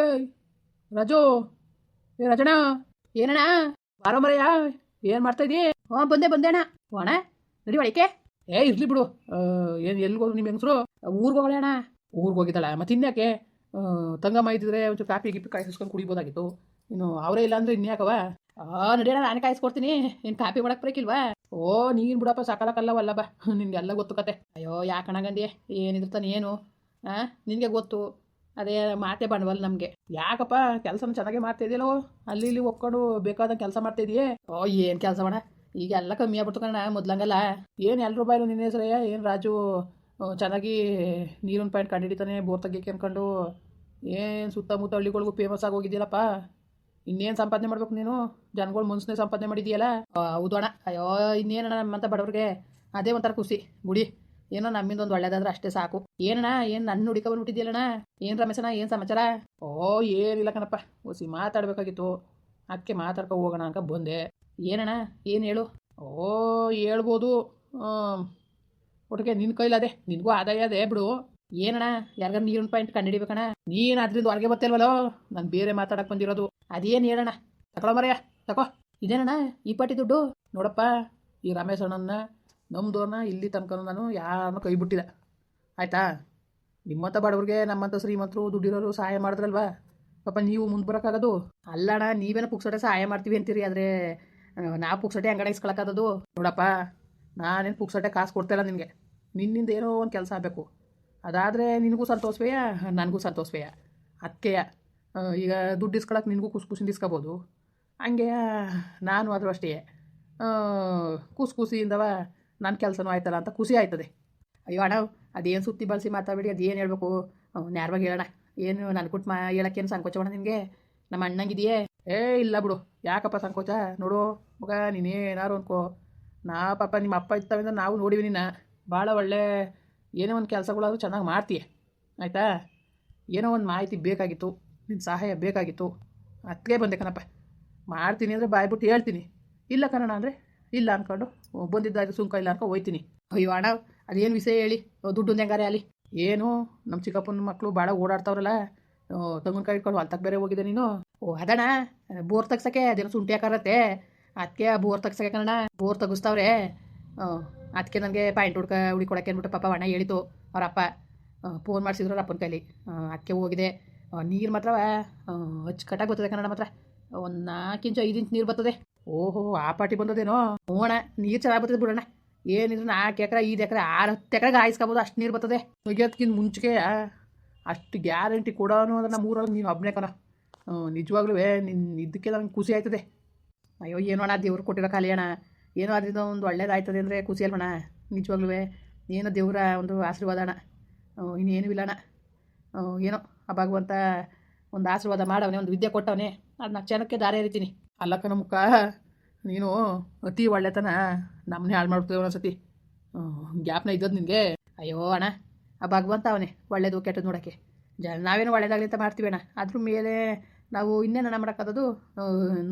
ಏಯ್ ರಾಜು, ಏ ರಾಜಣ್ಣ, ಏನಣ್ಣ ಬಾರೋ ಮರಯ್ಯ, ಏನು ಮಾಡ್ತಾ ಇದೀ? ಬಂದೆ ಅಣ್ಣ. ಅಣ್ಣ ನಡಿ ಒಳಕ್ಕೆ. ಇರ್ಲಿ ಬಿಡು. ಏನು ಎಲ್ಲಿಗೋದು ನಿಮ್ಮ ಹೆಂಗಸರು? ಊರಿಗೆ ಹೋಗಳೆ ಅಣ್ಣ. ಊರಿಗೆ ಹೋಗಿದ್ದಾಳ? ಮತ್ತೆ ಇನ್ಯಾಕೆ? ತಂಗಮ್ಮ ಇದ್ದಿದ್ರೆ ಒಂಚೂರು ಕಾಫಿ ಗಿಪ್ಪಿ ಕಾಯಿಸ್ಕೊಂಡು ಕುಡಿಬೋದಾಗಿತ್ತು. ಇನ್ನು ಅವರೇ ಇಲ್ಲ ಅಂದ್ರೆ ಇನ್ಯಾಕವ? ನಡಿಯೋಣ, ನಾನೇ ಕಾಯಿಸ್ಕೊಡ್ತೀನಿ. ನೀನು ಕಾಫಿ ಮಾಡಕ್ಕೆ ಬರೋಕಿಲ್ವಾ? ನೀನು ಬಿಡಪ್ಪ, ಸಕಾಲಕ್ಕಲ್ಲವಲ್ಲ ಬಾ, ನಿನ್ಗೆಲ್ಲ ಗೊತ್ತು ಕತೆ. ಅಯ್ಯೋ ಯಾಕಣಗಂದಿ, ಏನಿರ್ತಾನೆ ಏನು? ನಿನಗೆ ಗೊತ್ತು, ಅದೇ ಮಾತೇ ಬಂಡವಲ್ಲ ನಮಗೆ. ಯಾಕಪ್ಪ ಕೆಲಸನ ಚೆನ್ನಾಗೇ ಮಾಡ್ತಾ ಇದೆಯಲ್ಲೋ, ಅಲ್ಲಿ ಇಲ್ಲಿ ಒಪ್ಕೊಂಡು ಬೇಕಾದಂಗೆ ಕೆಲಸ ಮಾಡ್ತಾ ಇದೆಯೇ? ಏನು ಕೆಲಸ ಮಾಡ, ಈಗ ಎಲ್ಲ ಕಮ್ಮಿ ಆಗ್ಬಿಡ್ತು ಕಣ, ಮೊದ್ಲಂಗಲ್ಲ. ಏನು ಎಲ್ಲರೂ ಬಾಯಿಲು ನಿನ್ನ ಹೆಸರಯ್ಯ? ಏನು ರಾಜು ಚೆನ್ನಾಗಿ ನೀರಿನ ಪಾಯಿಂಟ್ ಕಂಡುಹಿಡಿತಾನೆ, ಬೋರ್ ತೆಗಿಯಕ್ಕೆ ಅನ್ಕೊಂಡು ಏನು ಸುತ್ತಮುತ್ತ ಹಳ್ಳಿಗಳಿಗೂ ಫೇಮಸ್ ಆಗೋಗಿದ್ಯಲ್ಲಪ್ಪ. ಇನ್ನೇನು ಸಂಪಾದನೆ ಮಾಡ್ಬೇಕು ನೀನು? ಜನಗಳು ಮನ್ಸನ್ನೇ ಸಂಪಾದನೆ ಮಾಡಿದೆಯಲ್ಲ. ಹೌದು ಅಣ್ಣ. ಅಯ್ಯೋ ಇನ್ನೇನಣ್ಣ, ನಮ್ಮಂತ ಬಡವ್ರಿಗೆ ಅದೇ ಒಂಥರ ಖುಷಿ ಬುಡಿ. ಏನೋ ನಮ್ಮಿಂದ ಒಂದು ಒಳ್ಳೇದಾದ್ರೆ ಅಷ್ಟೇ ಸಾಕು. ಏನಣ್ಣ, ಏನು ನನ್ನ ಹುಡುಕ ಬಂದ್ಬಿಟ್ಟಿದ್ಯಲ್ಲಣ್ಣ? ಏನು ರಮೇಶಣ್ಣ, ಏನು ಸಮಾಚಾರ? ಏನಿಲ್ಲ ಕಣಪ್ಪ, ಹೊಸಿ ಮಾತಾಡಬೇಕಾಗಿತ್ತು, ಅದಕ್ಕೆ ಮಾತಾಡ್ಕೊ ಹೋಗೋಣ ಅಂತ ಬಂದೆ. ಏನಣ್ಣ, ಏನು ಹೇಳು? ಹೇಳ್ಬೋದು. ಒಟ್ಟಿಗೆ ನಿನ್ನ ಕೈಲದೆ, ನಿನಗೂ ಆದಾಯ ಅದೇ ಬಿಡು. ಏನಣ್ಣ, ಯಾರಿಗಾರು ನೀರಿನ ಪಾಯಿಂಟ್ ಕಂಡುಹಿಡಿಬೇಕಣ್ಣ? ನೀನು ಅದರಿಂದ ಹೊರಗೆ ಬರ್ತಿಲ್ವಲ್ಲೋ, ನಾನು ಬೇರೆ ಮಾತಾಡಕ್ಕೆ ಬಂದಿರೋದು. ಅದೇನು ಹೇಳಣ್ಣ? ತಗೊಳ್ಳೋ ಮರೆಯ, ತಗೋ. ಇದೇನಣ್ಣ ಈ ಪಾಟಿ ದುಡ್ಡು? ನೋಡಪ್ಪ, ಈ ರಮೇಶ್ ಅಣ್ಣನ ನಮ್ಮದವ್ರನ್ನ ಇಲ್ಲಿ ತನಕ ನಾನು ಯಾರನ್ನೂ ಕೈ ಬಿಟ್ಟಿಲ್ಲ, ಆಯಿತಾ? ನಿಮ್ಮಂಥ ಬಡವ್ರಿಗೆ ನಮ್ಮಂಥ ಶ್ರೀಮಂತರು ದುಡ್ಡಿರೋರು ಸಹಾಯ ಮಾಡಿದ್ರಲ್ವಾ ಪಾಪ, ನೀವು ಮುಂದೆ ಬರೋಕ್ಕಾಗೋದು? ಅಲ್ಲಣ್ಣ, ನೀವೇನೋ ಪುಕ್ಸಟೆ ಸಹಾಯ ಮಾಡ್ತೀವಿ ಅಂತೀರಿ, ಆದರೆ ನಾವು ಪುಕ್ಸಟೆ ಅಂಗಡಿ ಇಸ್ಕೊಳಕ್ಕಾಗೋದು? ನೋಡಪ್ಪ, ನಾನೇನು ಪುಕ್ಸಟೆ ಕಾಸು ಕೊಡ್ತಾಯಿಲ್ಲ ನಿನಗೆ. ನಿನ್ನಿಂದ ಏನೋ ಒಂದು ಕೆಲಸ ಆಗಬೇಕು, ಅದಾದರೆ ನಿನಗೂ ಸಂತೋಷವೇ, ನನಗೂ ಸಂತೋಷವೇ. ಅದಕ್ಕೆ ಈಗ ದುಡ್ಡು ಇಸ್ಕೊಳಕ್ಕೆ ನಿನಗೂ ಖುಷಿಯಿಂದ ಇಸ್ಕೋಬೋದು, ಹಂಗೆ ನಾನು ಆದರೂ ಅಷ್ಟೇ ಖುಷಿಯಿಂದವ ನನ್ನ ಕೆಲಸನೂ ಆಯ್ತಲ್ಲ ಅಂತ ಖುಷಿ ಆಯ್ತದೆ. ಅಯ್ಯೋ ಅಣ್ಣ, ಅದೇನು ಸುತ್ತಿ ಬಳಸಿ ಮಾತಾಡಬೇಡಿ, ಅದೇನು ಹೇಳ್ಬೇಕು ನ್ಯಾರವಾಗಿ ಹೇಳೋಣ. ಏನು ನನಗುಟ್ಟು ಹೇಳೋಕ್ಕೇನು ಸಂಕೋಚ ಮಾಡೋಣ ನಿನಗೆ? ನಮ್ಮ ಅಣ್ಣಂಗಿದೆಯೇ? ಇಲ್ಲ ಬಿಡು, ಯಾಕಪ್ಪ ಸಂಕೋಚ? ನೋಡು ಮಗ, ನೀನೇನಾರು ಅನ್ಕೋ, ಪಾಪ ನಿಮ್ಮ ಅಪ್ಪ ಇತ್ತವಿಂದ ನಾವು ನೋಡಿವಿ ನಿನ್ನ ಭಾಳ ಒಳ್ಳೆ ಏನೋ ಒಂದು ಕೆಲಸಗಳಾದ್ರೂ ಚೆನ್ನಾಗಿ ಮಾಡ್ತೀಯ, ಆಯಿತಾ? ಏನೋ ಒಂದು ಮಾಹಿತಿ ಬೇಕಾಗಿತ್ತು, ನಿನ್ನ ಸಹಾಯ ಬೇಕಾಗಿತ್ತು, ಅದಕ್ಕೆ ಬಂದೆ ಕಣಪ್ಪ. ಮಾಡ್ತೀನಿ ಅಂದರೆ ಬಾಯ್ಬಿಟ್ಟು ಹೇಳ್ತೀನಿ, ಇಲ್ಲ ಕಣಣ ಅಂದರೆ ಇಲ್ಲ ಅಂದ್ಕೊಂಡು ಬಂದಿದ್ದಾಯ್ತು, ಸುಂಕ ಇಲ್ಲ ಅನ್ಕೊ ಹೋಯ್ತೀನಿ. ಅಯ್ಯೋ ಅಣ್ಣ, ಅದೇನು ವಿಷಯ ಹೇಳಿ, ದುಡ್ಡು ಹೆಂಗಾರೆ ಅಲ್ಲಿ? ಏನು ನಮ್ಮ ಚಿಕ್ಕಪ್ಪನ ಮಕ್ಕಳು ಭಾಳ ಓಡಾಡ್ತಾವ್ರಲ್ಲ, ತೆಂಗಿನಕಾಯಿ ಇಟ್ಕೊಂಡು ಹೊಲ್ತಕ್ಕೆ ಬೇರೆ ಹೋಗಿದೆ ನೀನು? ಅದಣ್ಣ, ಬೋರ್ ತೆಗ್ಸೋಕ್ಕೆ ಅದೇನೋ ಶುಂಠಿ ಹಾಕಾರತ್ತೆ, ಅದಕ್ಕೆ ಬೋರ್ ತೆಗ್ಸೋಕ್ಕೆ ಕಣ, ಬೋರ್ ತೆಗಿಸ್ತಾವ್ರೆ. ಅದಕ್ಕೆ ನನಗೆ ಪಾಯಿಂಟ್ ಹುಡ್ಕೊಡಕ್ಕೆ ಅಂದ್ಬಿಟ್ಟು ಪಾಪ ಅಣ್ಣ ಹೇಳಿತು, ಅವರಪ್ಪ ಫೋನ್ ಮಾಡಿಸಿದ್ರು ಅಪ್ಪನ ಕೈಲಿ, ಅದಕ್ಕೆ ಹೋಗಿದೆ. ನೀರು ಮಾತ್ರ ಅಚ್ಚುಕಟ್ಟಾಗಿ ಬರ್ತದೆ ಕನ್ನಡ, ಮಾತ್ರ ಒಂದು 4 ಇಂಚು 5 ಇಂಚು ನೀರು ಬರ್ತದೆ. ಆ ಪಾಟಿ ಬಂದದೇನೋ? ಅಣ್ಣ, ನೀರು ಚೆನ್ನಾಗಿ ಬರ್ತದೆ ಬಿಡೋಣ. ಏನಿದ್ರು 4 ಎಕರೆ 5 ಎಕರೆ 6-10 ಎಕರೆಗೆ ಹಾಯಿಸ್ಕೋಬೋದು, ಅಷ್ಟು ನೀರು ಬರ್ತದೆ. ತೆಗಿಯೋದಕ್ಕಿಂತ ಮುಂಚೆಗೆ ಅಷ್ಟು ಗ್ಯಾರಂಟಿ ಕೊಡೋನು ಅಂದ್ರೆ ನಮ್ಮ ಊರಲ್ಲಿ ನೀನು ಒಬ್ಬನೇ ಕಣ. ನಿಜವಾಗ್ಲೂ ನಿನ್ನ ಇದಕ್ಕೆ ನನಗೆ ಖುಷಿ ಆಯ್ತದೆ. ಅಯ್ಯೋ ಏನೋ ಅಣ್ಣ, ದೇವ್ರು ಕೊಟ್ಟಿರೋ ಖಾಲಿ ಅಣ್ಣ, ಏನೋ ಅದರಿಂದ ಒಂದು ಒಳ್ಳೇದಾಯ್ತದೆ ಅಂದರೆ ಖುಷಿ ಅಲ್ವಣ್ಣ? ನಿಜವಾಗ್ಲೂ ಏನೋ ದೇವರ ಒಂದು ಆಶೀರ್ವಾದ ಅಣ್ಣ, ಇನ್ನೇನು ಇಲ್ಲ ಅಣ್ಣ. ಏನೋ ಆ ಭಗವಂತ ಒಂದು ಆಶೀರ್ವಾದ ಮಾಡವನೇ, ಒಂದು ವಿದ್ಯೆ ಕೊಟ್ಟವನೇ, ಅದನ್ನ ಕ್ಷಣಕ್ಕೆ ದಾರಿ ಎರಿತೀನಿ. ಅಲ್ಲಕ್ಕನ ಮುಖ, ನೀನು ಅತಿ ಒಳ್ಳೆತನ ನಮ್ಮನ್ನೇ ಹಾಳು ಮಾಡ್ಬಿಡ್ತೇವೆ ಒಂದೊಂದ್ಸತಿ, ಗ್ಯಾಪ್ನ ಇದ್ದದ್ದು ನಿನಗೆ. ಅಯ್ಯೋ ಅಣ್ಣ, ಆ ಭಗವಂತ ಅವನೇ ಒಳ್ಳೇದು ಕೆಟ್ಟದ್ದು ನೋಡೋಕ್ಕೆ. ನಾವೇನು ಒಳ್ಳೇದಾಗಲಿ ಅಂತ ಮಾಡ್ತೀವಿ ಅಣ್ಣ, ಅದ್ರ ಮೇಲೆ ನಾವು ಇನ್ನೇನು ಮಾಡೋಕ್ಕಾಗೋದು?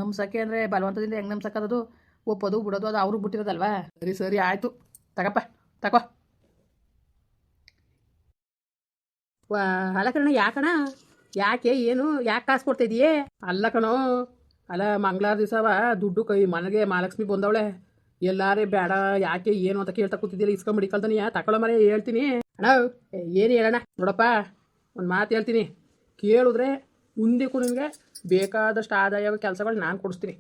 ನಂಬ್ಸಕ್ಕೆ ಅಂದರೆ ಬಲವಂತದಿಂದ ಹೆಂಗೆ ನಂಬ್ಸಕ್ಕಾಗೋದು? ಒಪ್ಪೋದು ಬಿಡೋದು ಅದು ಅವ್ರಿಗೆ ಬಿಟ್ಟಿರೋದಲ್ವಾ? ಸರಿ ಆಯಿತು, ತಗಪ್ಪ ತಗೋ. ಅಲ್ಲ ಕಣ, ಯಾಕಣ, ಯಾಕೆ ಏನು, ಯಾಕೆ ಕಾಸು ಕೊಡ್ತಾಯಿದೀಯೇ? ಅಲ್ಲ ಕಣೋ, ಅಲ್ಲ ಮಂಗಳವಾರ ದಿವಸವ ದುಡ್ಡು ಕೈ ಮನೆಗೆ ಮಹಾಲಕ್ಷ್ಮಿ ಬಂದವಳೆ, ಎಲ್ಲಾರೇ ಬೇಡ ಯಾಕೆ ಏನು ಅಂತ ಕೇಳ್ತಾ ಕೂತಿದ್ದೀರಿ, ಇಸ್ಕೊಂಬಿಡಿ ಕಲ್ತಾನಿಯಾ? ತಗೊಳ್ಳೋ ಮರೆ ಹೇಳ್ತೀನಿ ಅಣ್ಣ. ಏನು ಹೇಳೋಣ? ನೋಡಪ್ಪ, ಒಂದು ಮಾತು ಹೇಳ್ತೀನಿ, ಕೇಳಿದ್ರೆ ಮುಂದಕ್ಕೂ ನಿನಗೆ ಬೇಕಾದಷ್ಟು ಆದಾಯ ಕೆಲಸಗಳು ನಾನು ಕೊಡಿಸ್ತೀನಿ,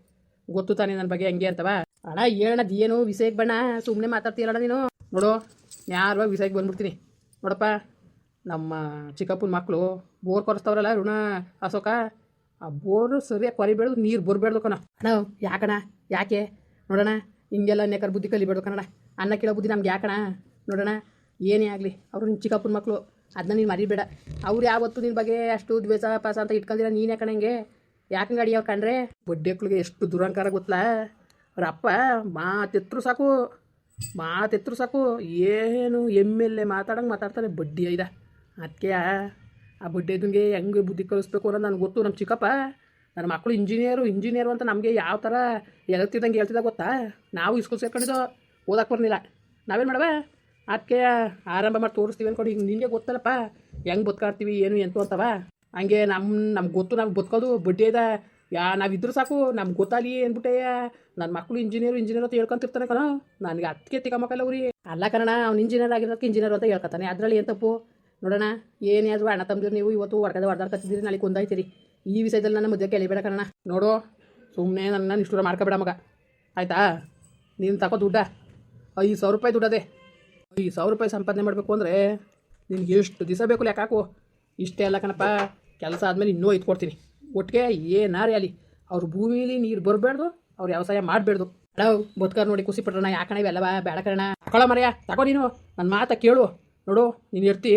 ಗೊತ್ತು ತಾನೇ ನನ್ನ ಬಗ್ಗೆ ಹೆಂಗೆ ಅಂತವ? ಅಣ್ಣ ಹೇಳೋಣದು ಏನು ವಿಷಯಕ್ಕೆ ಬಣ್ಣ, ಸುಮ್ಮನೆ ಮಾತಾಡ್ತೀಯಲ್ಲ ನೀನು. ನೋಡು, ನ್ಯಾರವಾಗಿ ವಿಷಯಕ್ಕೆ ಬಂದ್ಬಿಡ್ತೀನಿ. ನೋಡಪ್ಪ, ನಮ್ಮ ಚಿಕ್ಕಪ್ಪನ ಮಕ್ಕಳು ಬೋರ್ ಕೊರೆಸ್ತವ್ರಲ್ಲ ಋಣ ಅಶೋಕ, ಆ ಬೋರು ಸರಿಯಾಗಿ ಕೊರಿಬೇಡ್ದು, ನೀರು ಬರಬೇಡ್ದು ಕಣ. ಅಣ್ಣ ಯಾಕಣ, ಯಾಕೆ? ನೋಡೋಣ, ಹಿಂಗೆಲ್ಲ ನೇಕರ್ ಬುದ್ಧಿ ಕಲಿಬೇಡ್ದು ಕನ್ನಡ, ಅನ್ನ ಕೇಳೋ ಬುದ್ಧಿ ನಮ್ಗೆ ಯಾಕಣ? ನೋಡೋಣ, ಏನೇ ಆಗಲಿ ಅವರು ನಿಮ್ಮ ಚಿಕ್ಕಪ್ಪನ ಮಕ್ಕಳು, ಅದನ್ನ ನೀನು ಮರಿಬೇಡ. ಅವ್ರು ಯಾವತ್ತು ನಿನ್ನ ಬಗ್ಗೆ ಅಷ್ಟು ದ್ವೇಷ ಪಾಸ ಅಂತ ಇಟ್ಕೊಂಡಿರ, ನೀನು ಯಾಕಣ ಹಿಂಗೆ? ಯಾಕಂಗೆ ಅಡಿಯೋ ಕಂಡ್ರೆ? ಬಡ್ಡೆಕ್ಳಿಗೆ ಎಷ್ಟು ದುರಂಕಾರ ಗೊತ್ತಲ್ಲ, ಅವರಪ್ಪ ಮಾತೆತ್ತರು ಸಾಕು, ಏನು ಎಮ್ಮೆಲ್ಲೆ ಮಾತಾಡಂಗೆ ಮಾತಾಡ್ತಾರೆ, ಬಡ್ಡಿ ಐದ. ಅದಕ್ಕೆ ಆ ಬಡ್ಡಿ ಇದ್ದಂಗೆ ಹೆಂಗೆ ಬುದ್ಧಿ ಕಲಿಸ್ಬೇಕು ಅನ್ನೋದು ನನಗೆ ಗೊತ್ತು. ನಮ್ಮ ಚಿಕ್ಕಪ್ಪ ನನ್ನ ಮಕ್ಕಳು ಇಂಜಿನಿಯರು ಅಂತ ನಮಗೆ ಯಾವ ಥರ ಹೇಳ್ತಿದ್ದಂಗೆ ಹೇಳ್ತಿದ್ದ ಗೊತ್ತಾ? ನಾವು ಇಸ್ಕೂಲ್ ಸೇರ್ಕೊಂಡಿದ್ದೋ, ಓದಕ್ಕೆ ಬರ್ನಿಲ್ಲ, ನಾವೇನು ಮಾಡವ? ಅದಕ್ಕೆ ಆರಂಭ ಮಾಡಿ ತೋರಿಸ್ತೀವಿ ಅಂದ್ಕೊಂಡು, ಈಗ ನಿನಗೆ ಗೊತ್ತಲ್ಲಪ್ಪ ಹೆಂಗೆ ಬದುಕಾಡ್ತೀವಿ ಏನು ಎಂತು ಅಂತವ. ಹಂಗೆ ನಮ್ಗೆ ಗೊತ್ತು ನಮ್ಗೆ ಬದುಕೋದು ಬಡ್ಡಿ ಇದೆ ನಾವಿದ್ರು ಸಾಕು ನಮ್ಗೆ ಗೊತ್ತಾಗಲಿ ಅಂದ್ಬಿಟ್ಟೆ ನನ್ನ ಮಕ್ಕಳು ಇಂಜಿನಿಯರ್ ಅಂತ ಹೇಳ್ಕೊಂತಿರ್ತಾನೆ ಕಣ ನನಗೆ ಅದಕ್ಕೆ ತಿಕ್ಕಮಕ್ಕಲ್ಲ ಅವ್ರಿ ಅಲ್ಲ ಕಣ ಅವ್ನು ಇಂಜಿನಿಯರ್ ಆಗಿರೋದಕ್ಕೆ ಇಂಜಿನಿಯರ್ ಅಂತ ಹೇಳ್ಕೊತಾನೆ ಅದರಲ್ಲಿ ಏನು ತಪ್ಪು ನೋಡೋಣ ಏನೇ ಆದರೂ ಅಣ್ಣ ತಮ್ಮದಿರು ನೀವು ಇವತ್ತು ಹೊಡೆದಾಡ್ಕತ್ತಿದ್ದೀರಿ ನಾಳೆ ಕೊಂದಾಯ್ತೀರಿ ಈ ವಿಷಯದಲ್ಲಿ ನನ್ನ ಮದುವೆ ಕೇಳಿಬೇಡ ಕಣ ನೋಡು ಸುಮ್ಮನೆ ನನ್ನ ನಿಷ್ಠೂರ ಮಾಡ್ಕೊಬೇಡ ಮಗ ಆಯಿತಾ ನೀನು ತಗೋ ದುಡ್ಡ 5,000 ರೂಪಾಯಿ ದುಡ್ಡದೆ 5,000 ರೂಪಾಯಿ ಸಂಪಾದನೆ ಮಾಡಬೇಕು ಅಂದರೆ ನಿನ್ಗೆ ಎಷ್ಟು ದಿವಸ ಬೇಕು ಲೆಕ್ಕಾಕು ಇಷ್ಟೇ ಅಲ್ಲ ಕಣಪ್ಪ ಕೆಲಸ ಆದಮೇಲೆ ಇನ್ನೂ ಐದು ಕೊಡ್ತೀನಿ ಒಟ್ಟಿಗೆ ಏನಾರೇ ಅಲ್ಲಿ ಅವ್ರ ಭೂಮಿಲಿ ನೀರು ಬರಬೇಡ್ದು ಅವ್ರು ವ್ಯವಸಾಯ ಮಾಡಬೇಡ್ದು ಅಡವ್ ಬದುಕಾರ ನೋಡಿ ಖುಷಿ ಪಟ್ರಣ ಯಾಕಣ ಇವೆಲ್ಲವ ಬೇಡ ಕಣ ತಗೊಳ ಮರೆಯ ತಗೋ ನೀನು ನನ್ನ ಮಾತ ಕೇಳು ನೋಡು ನೀನು ಇರ್ತಿ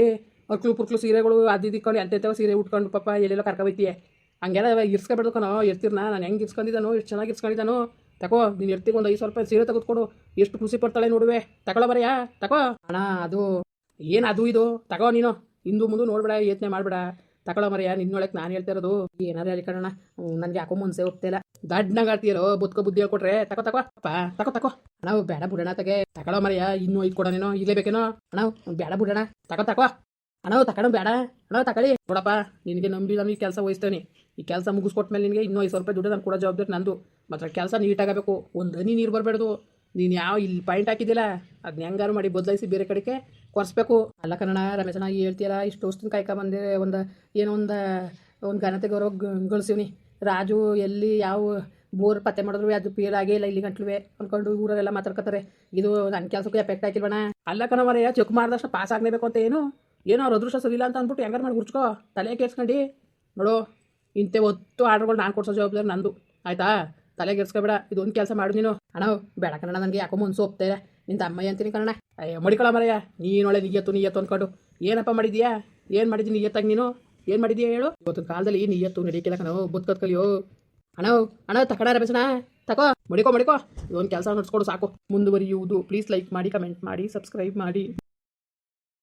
ಪುರ್ಕ್ಲು ಸೀರೆಗಳು ಅದಿಕ್ಕೊಂಡು ಎಂತೆಂಥವು ಸೀರೆ ಉಟ್ಕೊಂಡು ಪಾಪ ಎಲ್ಲೆಲ್ಲೋ ಕರ್ಕೊಬೈತೀಯ ಹಂಗೆಲ್ಲ ಇರ್ಸ್ಕೊಬೇಡ್ದು ಕಣೋ ಇರ್ತಿರ್ನ ನಾನು ಹೆಂಗೆ ಇರ್ಸ್ಕೊಂಡಿದ್ದಾನೋ ಎಷ್ಟು ಚೆನ್ನಾಗಿ ಇರ್ಸ್ಕೊಂಡಿದ್ದಾನೋ ತಗೋ ನೀನು ಇರ್ತಿಗೆ ಒಂದು 5,000 ರೂಪಾಯಿ ಸೀರೆ ತೆಗೆದುಕೊಡು ಎಷ್ಟು ಖುಷಿ ಪಡ್ತಾಳೆ ನೋಡುವೆ ತಗೊಳ ಬರೆಯಾ ತಗೋ ಅಣ್ಣ ಅದು ಏನು ಅದು ಇದು ತಗೋ ನೀನು ಹಿಂದೂ ಮುಂದೆ ನೋಡ್ಬೇಡ ಯೋಚನೆ ಮಾಡಬೇಡ ತಗೊಳ ಮರೆಯ ನಿನ್ನೊಳಗೆ ನಾನು ಹೇಳ್ತಾ ಇರೋದು ಏನಾರು ಹೇಳಿ ಕಣ ನನಗೆ ಯಾಕೋ ಮನ್ಸೆ ಹೋಗ್ತಿಲ್ಲ ದಡ್ಡನಾಗ ಆಡ್ತೀಯಲ್ಲೋ ಬದುಕೋ ಬುದ್ಧಿ ಹೇಳ್ಕೊಟ್ರೆ ತಗೋ ಅಣ್ಣ ಬೇಡ ಬಿಡೋಣ ತಗೆ ತಗೊಳ ಮರೆಯ ಇನ್ನೂ ಐದು ಕೊಡ ನೀನು ಇಲ್ಲೇ ಬೇಕೇನೋ ಅಣ್ಣ ಬೇಡ ಬಿಡೋಣ ತಗೋ ಅಣ್ಣ ತಗೊಂಡು ಬೇಡ ಅಣ್ಣ ತಗೊಳ್ಳಿ ನೋಡಪ್ಪ ನಿನಗೆ ನಂಬಿ ನಾನು ಈ ಕೆಲಸ ವಹಿಸ್ತೇನೆ ಈ ಕೆಲಸ ಮುಗಿಸ್ಕೊಟ್ಮೇಲೆ ನಿನಗೆ ಇನ್ನೂ 5,000 ರೂಪಾಯಿ ದುಡ್ಡು ನಾನು ಕೊಡೋ ಜವಾಬ್ದಾರಿ ನಂದು ಮಾತ್ರ ಕೆಲಸ ನೀಟಾಗಬೇಕು ಒಂದು ಹನಿ ನೀರು ಬರಬೇಡ್ದು ನೀನು ಯಾವ ಇಲ್ಲಿ ಪಾಯಿಂಟ್ ಹಾಕಿದ್ದಿಲ್ಲ ಅದನ್ನ ಹೆಂಗಾರು ಮಾಡಿ ಬದಲಾಯಿಸಿ ಬೇರೆ ಕಡೆಗೆ ಕೊರಿಸ್ಬೇಕು ಅಲ್ಲ ಕನ್ನಡ ರಮೇಶನ ಹೇಳ್ತೀಯಲ್ಲ ಇಷ್ಟು ವರ್ಷದಿಂದ ಕಾಯ್ಕೊಂಬಂದೆ ಒಂದು ಘನತೆ ಗೌರವ ಗಳಿಸಿವ್ನಿ ರಾಜು ಎಲ್ಲಿ ಯಾವ ಬೋರ್ ಪತ್ತೆ ಮಾಡಿದ್ರು ಅದು ಪೇಲ್ ಆಗೇ ಇಲ್ಲ ಇಲ್ಲಿ ಗಂಟ್ಲುವೆ ಅಂದ್ಕೊಂಡು ಊರಲ್ಲೆಲ್ಲ ಮಾತಾಡ್ಕೊತಾರೆ ಇದು ನನ್ನ ಕೆಲಸಕ್ಕೂ ಎಫೆಕ್ಟ್ ಹಾಕಿಲ್ವಣ ಅಲ್ಲ ಕಣ ಮರೆಯ ಚೆಕ್ ಮಾಡಿದಷ್ಟು ಪಾಸ್ ಆಗಲೇಬೇಕು ಅಂತ ಏನೋ ಅವ್ರ ಅದೃಷ್ಟ ಸರಿಯಿಲ್ಲ ಅಂತ ಅಂದ್ಬಿಟ್ಟು ಹೆಂಗಾರು ಮಾಡಿ ಹುಡ್ಸ್ಕೋ ತಲೆ ಕೇಳಿಸ್ಕೊಂಡು ನೋಡು ಇಂತೆ ಹೊತ್ತು ಆರ್ಡ್ರ್ಗಳು ನಾನು ಕೊಡ್ಸೋ ಜವಾಬ್ದಾರಿ ನಂದು ಆಯಿತಾ ತಲೆಗೆಡ್ಸ್ಕೊಬೇಡ ಇದೊಂದು ಕೆಲಸ ಮಾಡು ನೀನು ಅಣ್ಣ ಬೇಡ ಕನ್ನಡ ನನಗೆ ಯಾಕೋ ಮನ್ಸು ಹೋಗ್ತಾಯಿಲ್ಲ ನಿನ್ನ ತಮ್ಮಯ್ಯ ಅಂತೀನಿ ಕನ್ನಡ ಮಡಿಕೊಳ ಮರೆಯ ನೀನೊಳೆ ನಿಯತ್ತು ಅಂದ್ಕೊಂಡು ಏನಪ್ಪ ಮಾಡಿದ್ಯಾ ಏನು ಮಾಡಿದ್ದೀನಿ ನಿಯತ್ತಾಗಿ ನೀನು ಏನು ಮಾಡಿದ್ಯಾ ಹೇಳು ಇವತ್ತಿನ ಕಾಲದಲ್ಲಿ ನಿಯತ್ತು ನಡೀಕಿಲ್ಲ ಕಣೋ ಬದುಕೋದು ಕಲಿಯೋ ಅಣ್ಣ ತಕಡ ರಮೇಶನ ತಕೋ ಮಡಿಕೋ ಇದೊಂದು ಕೆಲಸ ನಡ್ಸ್ಕೊಡು ಸಾಕು ಮುಂದುವರಿಯುವುದು ಪ್ಲೀಸ್ ಲೈಕ್ ಮಾಡಿ ಕಮೆಂಟ್ ಮಾಡಿ ಸಬ್ಸ್ಕ್ರೈಬ್ ಮಾಡಿ